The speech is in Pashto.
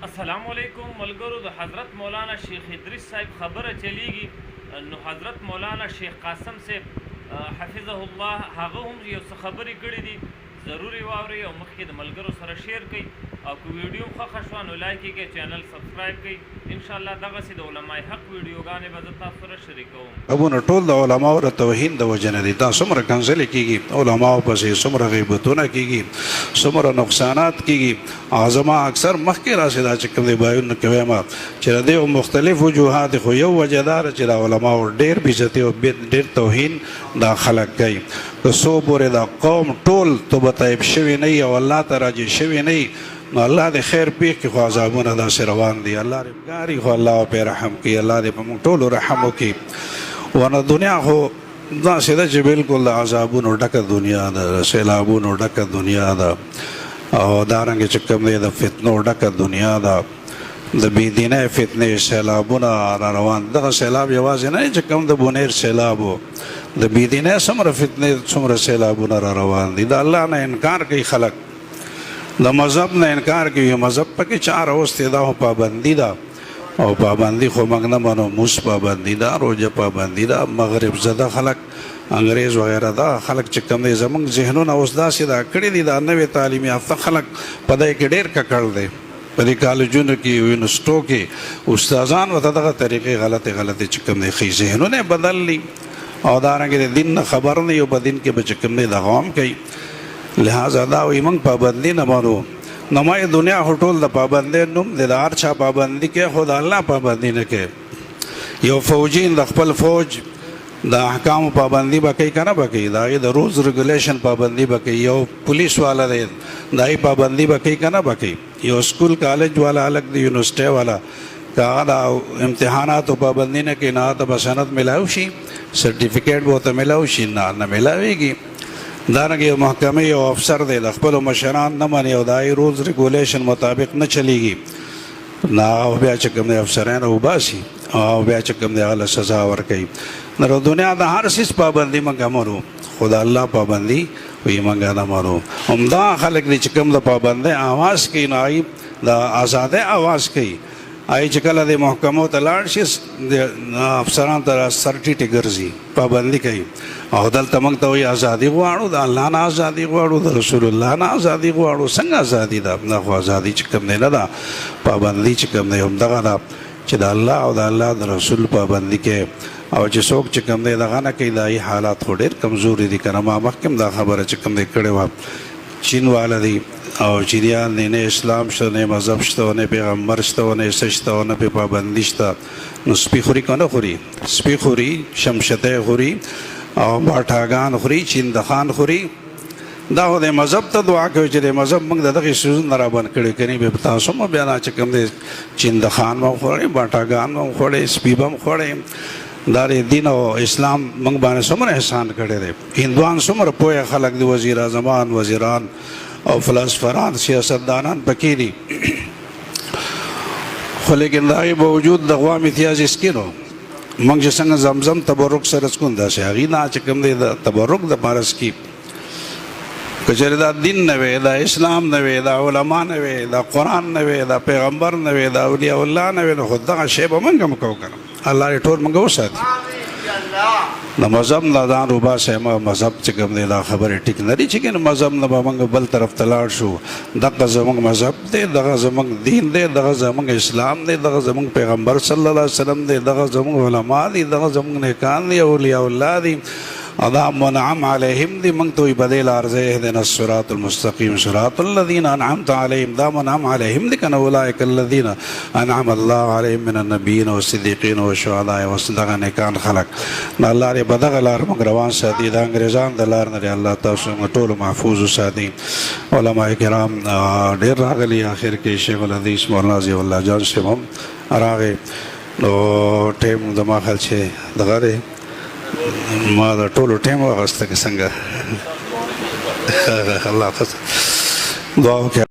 السلام علیکم ملګرو د حضرت مولانا شیخ ادریس صاحب خبره چلیږي نو حضرت مولانا شیخ قاسم صاحب حفظه الله هغه هم یو څه خبرې کړې دي ضروري واورئ او مخکې د ملګرو سره شیر کړئ او که ویډیو خوښه شوه نو لایک یې کړئ چینل سبسکرایب کړئ انشاءالله دغسې د علماء حق ویډیوګانې به زه تاسو سره شریکوم ابونه ټول د علماو د توهین د وجه نه دي دا څومره کنځلې کېږي علماو پسې څومره غیبتونه کېږي څومره نقصانات کېږي او زما اکثر مخکې راسې دا چې کوم دی بایونه کې وایم چې د دې مختلف وجوهات خو یو وجه داره چې د علماو ډېر بېعزتي او ډېر توهین دا خلک کوي که څو پورې دا قوم ټول توبه طیب شوي نه وي او الله ته راجع شوي نه وي نو الله دې خیر پېښ کړي خو عذابونه داسې روان دي الله دې ګاري خو الله پرې رحم کړي الله دې په موږ ټولو رحم وکړي ورنه دنیا خو داسې ده چې بالکل د عذابونو ډکه دنیا ده د سیلابونو ډکه دنیا ده او دارنګې چې کوم دی د فتنو ډکه دنیا ده د بېدینۍ فتنې سیلابونه را روان دغه سیلاب یوازې نه چې کوم د بونیر سیلاب و د بېدینۍ څومره فتنې څومره سیلابونه را روان دي د الله نه انکار کوي خلک د مذهب نه انکار کوي مذهب پکې چار اوستې دا خو پابندي ده او پابندي خو موږ نه منو مونځ پابندي ده روژه پابندي ده مغرب زده خلک انګریز وغیره دا خلک چې کوم دی زموږ ذهنونه اوس داسې دا کړي دي دا نوې تعلیم یافته خلک په دی کې ډېر ککړ دی په دې کالجونو کې یونیورسټو کې استادان ورته دغه طریقې غلطې چې کوم دی ښي ذهنونه بدل دي او دارنګې د دین نه خبر نه یو په دین کې به چې کوم دی دغه هم کوي لہذا دا وایي موږ پابندي نه منو نو ما دنیا خو ټول د پابندۍ نوم دی د هر چا پابندي کوي خو د الله پابندي نه کوي یو فوجین د خپل فوج د احکامو پابندي به کوي که نه به کوي د هغې د رولز ریګولیشن پابندي به کوي یو پولیس والا دی د هغې پابندي به کوي که نه به کوي یو سکول کالج والا هلک د یونیورسټۍ والا که هغه د امتحاناتو پابندي نه کوي نه هغه ته به سند میلاو شي سرټیفیکیټ به ورته میلاو شي نه میلاویږي دارنګې یو محکمې یو افسر دی د خپلو مشران نه مني او د هغې رولز ریګولیشن مطابق نه چلیږي نو هغه بیا چې کوم دی افسران وباسي او بیا چې کوم دی هغه له سزا ورکوي نو دنیا د هر څیز پابندي موږ منو خو د الله پابندي وایي موږ نه منو همدا خلک دي چې کوم د پابندۍ اواز کوي نو هغوی د ازادۍ اواز کوي هغوی چې کله د محکمو ته لاړ شي د افسرانو ته سر ټیټې ګرځي پابندي کوي او دلته موږ ته وایي ازادي غواړو د الله نه ازادي غواړو د رسول الله نه ازادي غواړو څنګه ازادي ده نه خو ازادي چې کوم دی نه ده پابندي چې کوم دی همدغه ده چې د الله او د الله د رسول پابندي کوي او چې څوک چې کوم دی دغه نه کوي د هغې حالات خو ډېر کمزوري دي که نه ما مخکې هم دا خبره چې کوم دی کړې وه چین والا دی او چینیان دی نه اسلام شته نه مذهب شته نه پیغمبر شته نه څه شته نه پې پابندي شته نو سپي خوري که نه خوري سپي خوري شمشتی خوري او باټاګان خوري چیندخان خوري دا خو د مذهب ته دعا کوي چې د مذهب موږ د دغې څیزونه را بند کړي که نه بیا تاسو هم بیا دا چې کوم دی چیندخان به هم خوړئ باټاګان به هم خوړئ سپي به هم خوړئ دا د دین او اسلام موږ باندې څومره احسان کړی دی هندوان څومره پوهه خلک دي وزیر اعظمان وزیران او فلسفران سیاستدانان پکې دي خو لیکن د هغې باوجود د غوا امتیاز اسکینو موږ چې څنګه زمزم تبرک سره څکون داسې هغې نه چې کوم دی د تبرک دپاره څکي که چېرې دا دین نه وی دا اسلام نه وی دا علما نه وی دا قرآن نه وی دا پیغمبر نه وی دا اولیاء الله نه وی نو خو دغه شی به موږ هم کوو که نه الله دې ټول موږ وساتي د مذهب نه ځان وباسئ مذهب چې کوم دی دا خبرې ټیک نه دي چې کنه مذهب نه به موږ بل طرف ته لاړ شو دغه زموږ مذهب دی دغه زموږ دین دی دغه زموږ اسلام دی دغه زموږ پیغمبر صلی الله علیه وسلم دی دغه زموږ علما دي دغه زموږ نیکان دي اولیاء الله دي دا منعم علیهم دی موږ ته وایي په دې لار ځئ اهدنا الصراط المستقیم صراط الذین انعمت علیهم دا منعم علیهم دی که نه اولئک الذین انعم الله علیهم من النبیین والصدیقین والشهداء دغه نیکان خلک نو الله دې په دغه لار موږ روان ساتي د انګریزانو د لار نه دې الله تاسو موږ ټولو محفوظ وساتي علما کرام ډېر راغلي آخر کې شیخ الحدیث مولانا ضیاء الله جان صاحب هم راغی نو ټیم زما خیال چې دغه دی ما د ټولو ټیم واغسته که څنګه الله دعا وکړه